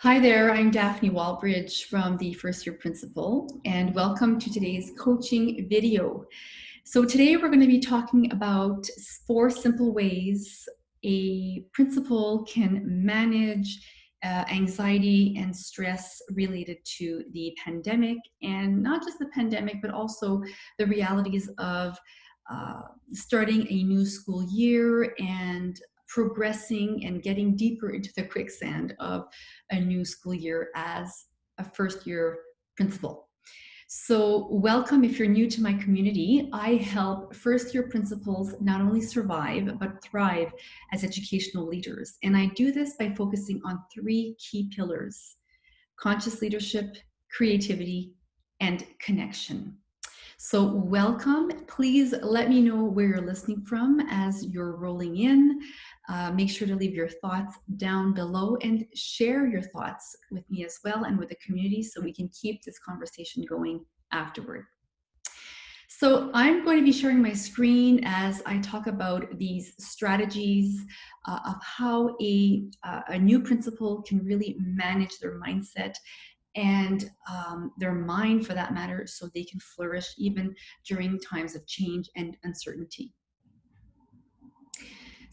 Hi there, I'm Daphne Walbridge from the First Year Principal, and welcome to today's coaching video. So today we're going to be talking about 4 simple ways a principal can manage anxiety and stress related to the pandemic, and not just the pandemic, but also the realities of starting a new school year and progressing and getting deeper into the quicksand of a new school year as a first year principal. So welcome if you're new to my community. I help first year principals not only survive, but thrive as educational leaders. And I do this by focusing on 3 key pillars: conscious leadership, creativity, and connection. So welcome. Please let me know where you're listening from as you're rolling in. Make sure to leave your thoughts down below and share your thoughts with me as well and with the community so we can keep this conversation going afterward. So I'm going to be sharing my screen as I talk about these strategies of how a new principal can really manage their mindset and their mind, for that matter, so they can flourish even during times of change and uncertainty.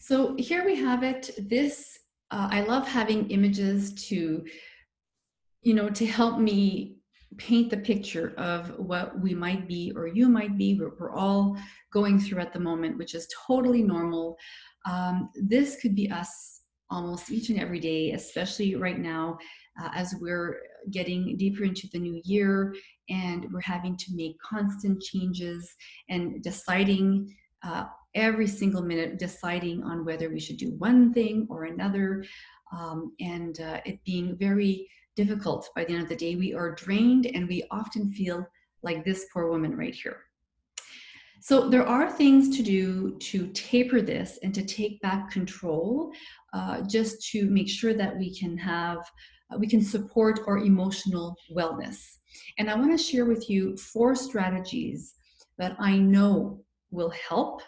So here we have it. I love having images to help me paint the picture of what we might be, or you might be, we're all going through at the moment, which is totally normal. This could be us almost each and every day, especially right now as we're getting deeper into the new year and we're having to make constant changes and deciding every single minute, deciding on whether we should do one thing or another, and it being very difficult. By the end of the day, we are drained and we often feel like this poor woman right here. So there are things to do to taper this and to take back control, just to make sure that we can support our emotional wellness. And I want to share with you 4 strategies that I know will help.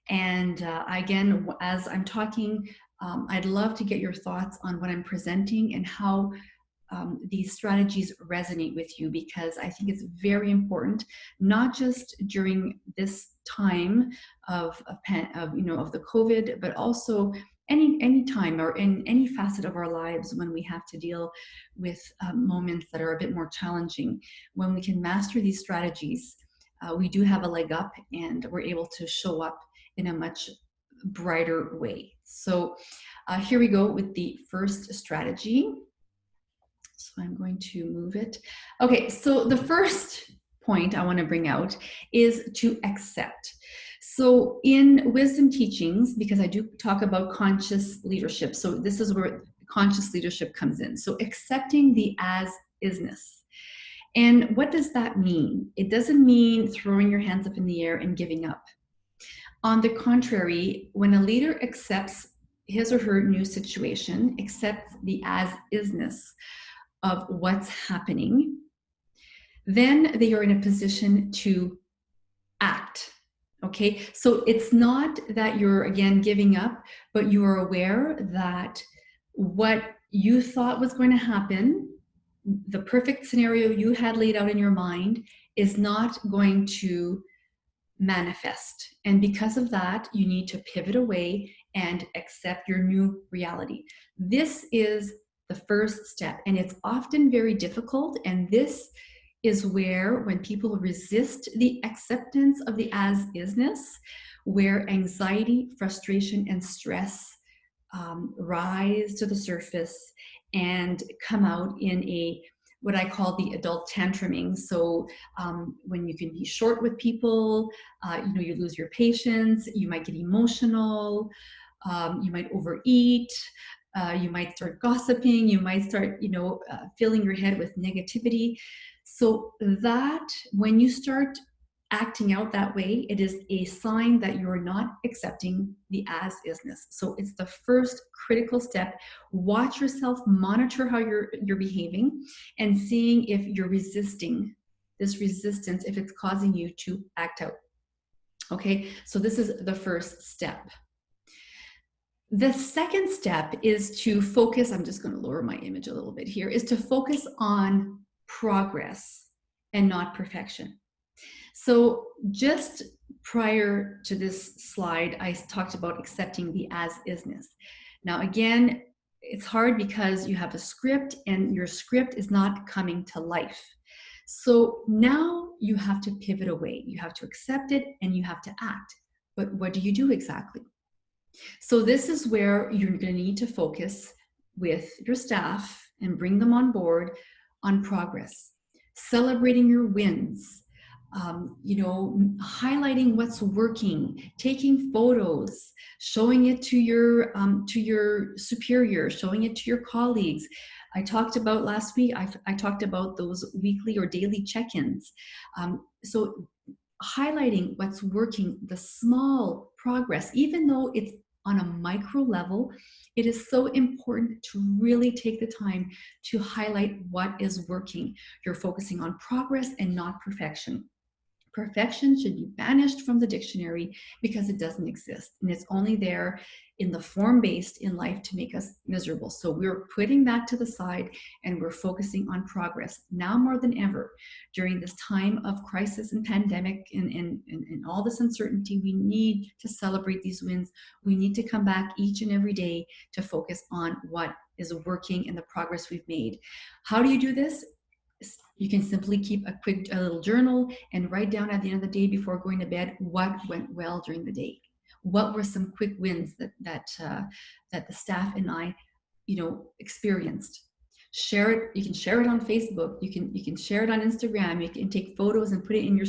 And again, as I'm talking, I'd love to get your thoughts on what I'm presenting and how these strategies resonate with you, because I think it's very important, not just during this time of the COVID, but also any time or in any facet of our lives when we have to deal with moments that are a bit more challenging. When we can master these strategies, we do have a leg up and we're able to show up in a much brighter way. So here we go with the first strategy. So I'm going to move it. Okay, so the first point I want to bring out is to accept. So in wisdom teachings, because I do talk about conscious leadership, so this is where conscious leadership comes in. So accepting the as-isness. And what does that mean? It doesn't mean throwing your hands up in the air and giving up. On the contrary, when a leader accepts his or her new situation, accepts the as-isness of what's happening, then they are in a position to act. Okay, so it's not that you're again giving up, but you are aware that what you thought was going to happen, the perfect scenario you had laid out in your mind, is not going to manifest. And because of that, you need to pivot away and accept your new reality. This is the first step, and it's often very difficult. And this is where, when people resist the acceptance of the as-isness, where anxiety, frustration, and stress rise to the surface and come out in what I call the adult tantruming. So when you can be short with people, you lose your patience, you might get emotional, you might overeat, you might start gossiping, you might start, filling your head with negativity. So that when you start acting out that way, it is a sign that you're not accepting the as-isness. So it's the first critical step. Watch yourself, monitor how you're behaving, and seeing if you're resisting this resistance, if it's causing you to act out. Okay, so this is the first step. The second step is to focus, I'm just going to lower my image a little bit here, is to focus on progress and not perfection. So just prior to this slide, I talked about accepting the as-isness. Now, again, it's hard because you have a script and your script is not coming to life. So now you have to pivot away. You have to accept it and you have to act. But what do you do exactly? So this is where you're going to need to focus with your staff and bring them on board on progress, celebrating your wins, highlighting what's working, taking photos, showing it to your superior, showing it to your colleagues. I talked about last week, I talked about those weekly or daily check-ins. So highlighting what's working, the small progress, even though it's on a micro level, it is so important to really take the time to highlight what is working. You're focusing on progress and not perfection. Perfection should be banished from the dictionary because it doesn't exist, and it's only there in the form-based in life to make us miserable. So we're putting that to the side and we're focusing on progress now more than ever during this time of crisis and pandemic and all this uncertainty. We need to celebrate these wins. We need to come back each and every day to focus on what is working and the progress we've made. How do you do this? You can simply keep a little journal and write down at the end of the day before going to bed what went well during the day. What were some quick wins that the staff and I, experienced. Share it. You can share it on Facebook. You can share it on Instagram. You can take photos and put it in your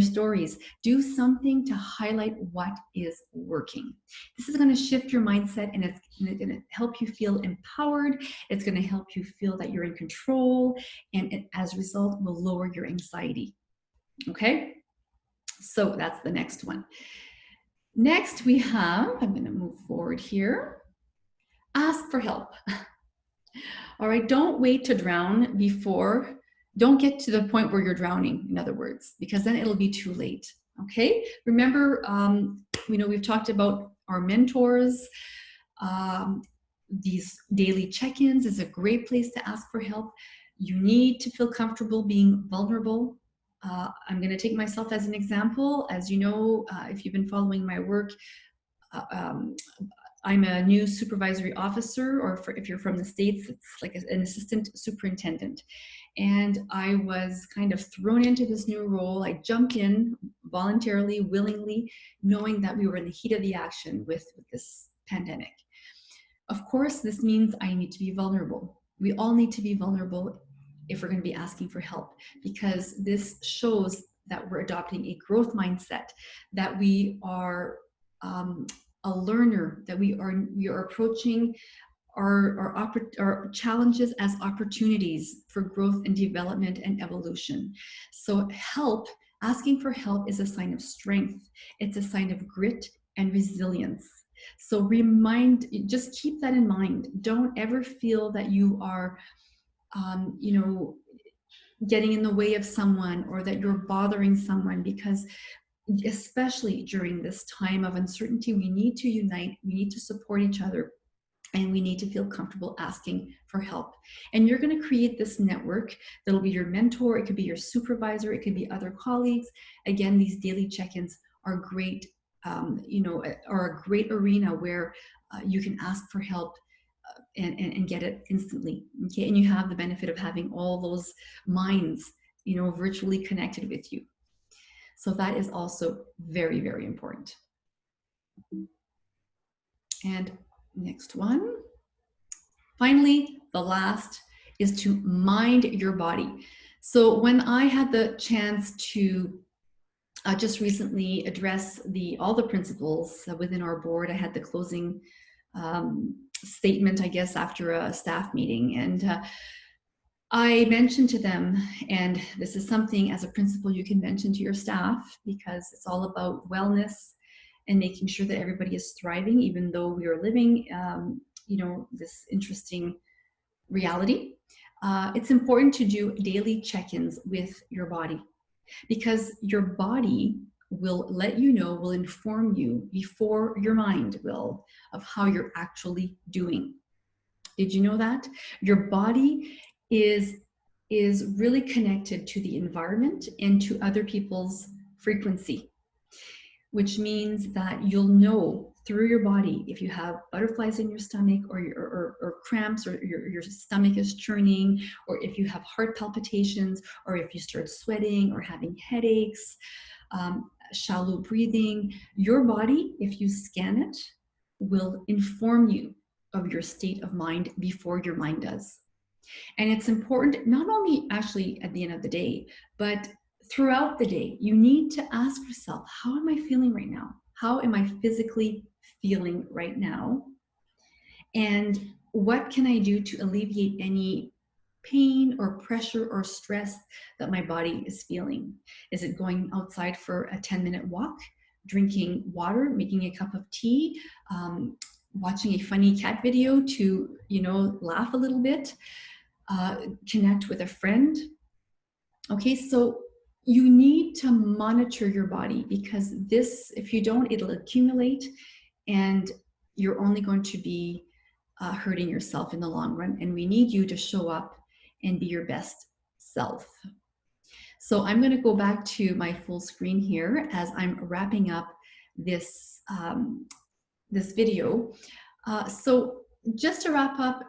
stories. Do something to highlight what is working. This is going to shift your mindset, and it's going to help you feel empowered. It's going to help you feel that you're in control, and it, as a result, will lower your anxiety. Okay, so that's the next one. Next we have, I'm going to move forward here, ask for help. All right, don't wait to drown before, don't get to the point where you're drowning, in other words, because then it'll be too late. Okay, remember, we've talked about our mentors. These daily check-ins is a great place to ask for help. You need to feel comfortable being vulnerable. I'm going to take myself as an example. As you know, if you've been following my work, I'm a new supervisory officer, or if you're from the States, it's like an assistant superintendent. And I was kind of thrown into this new role. I jumped in voluntarily, willingly, knowing that we were in the heat of the action with this pandemic. Of course, this means I need to be vulnerable. We all need to be vulnerable if we're going to be asking for help, because this shows that we're adopting a growth mindset, that we are a learner, that we are approaching our challenges as opportunities for growth and development and evolution. So asking for help is a sign of strength. It's a sign of grit and resilience. So just keep that in mind. Don't ever feel that you are, getting in the way of someone, or that you're bothering someone, because especially during this time of uncertainty, we need to unite, we need to support each other, and we need to feel comfortable asking for help. And you're going to create this network that'll be your mentor, it could be your supervisor, it could be other colleagues. Again, these daily check-ins are great, are a great arena where you can ask for help and get it instantly. Okay, and you have the benefit of having all those minds, virtually connected with you. So that is also very, very important. And next one. Finally, the last is to mind your body. So when I had the chance to just recently address all the principals within our board, I had the closing statement, I guess, after a staff meeting. And I mentioned to them, and this is something as a principal you can mention to your staff, because it's all about wellness and making sure that everybody is thriving, even though we are living, this interesting reality. It's important to do daily check-ins with your body, because your body will let you know, will inform you before your mind will, of how you're actually doing. Did you know that? Your body is really connected to the environment and to other people's frequency, which means that you'll know through your body if you have butterflies in your stomach, or cramps, or your stomach is churning, or if you have heart palpitations, or if you start sweating or having headaches, shallow breathing. Your body, if you scan it, will inform you of your state of mind before your mind does. And it's important, not only actually at the end of the day, but throughout the day. You need to ask yourself, how am I feeling right now? How am I physically feeling right now? And what can I do to alleviate any pain or pressure or stress that my body is feeling? Is it going outside for a 10-minute walk, drinking water, making a cup of tea, watching a funny cat video to, laugh a little bit, connect with a friend? Okay, so you need to monitor your body, because this, if you don't, it'll accumulate, and you're only going to be hurting yourself in the long run. And we need you to show up and be your best self. So I'm going to go back to my full screen here as I'm wrapping up this this video. So just to wrap up,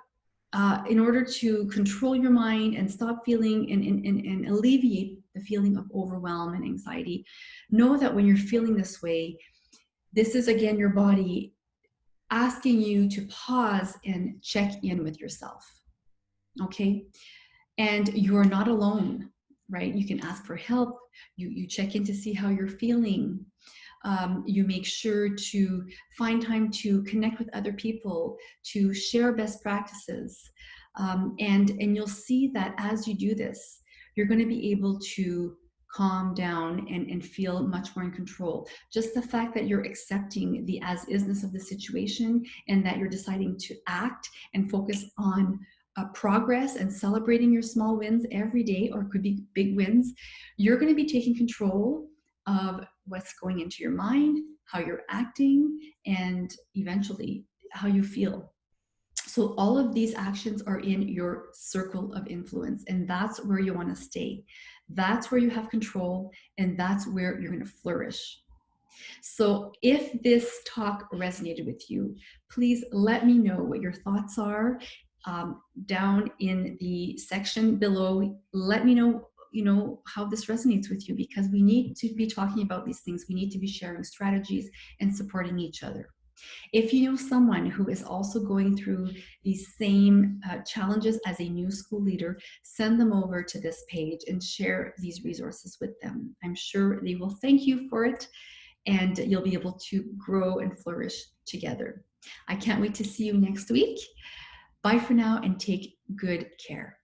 in order to control your mind and stop feeling and alleviate the feeling of overwhelm and anxiety, know that when you're feeling this way, this is again your body asking you to pause and check in with yourself. Okay? And you are not alone, right? You can ask for help. You check in to see how you're feeling. You make sure to find time to connect with other people, to share best practices. And you'll see that as you do this, you're going to be able to calm down and feel much more in control. Just the fact that you're accepting the as-isness of the situation, and that you're deciding to act and focus on progress and celebrating your small wins every day, or could be big wins, you're going to be taking control of what's going into your mind, how you're acting, and eventually how you feel. So all of these actions are in your circle of influence, and that's where you want to stay. That's where you have control, and that's where you're going to flourish. So if this talk resonated with you, please let me know what your thoughts are down in the section below. Let me know how this resonates with you, because we need to be talking about these things. We need to be sharing strategies and supporting each other. If you know someone who is also going through these same challenges as a new school leader, send them over to this page and share these resources with them. I'm sure they will thank you for it, and you'll be able to grow and flourish together. I can't wait to see you next week. Bye for now, and take good care.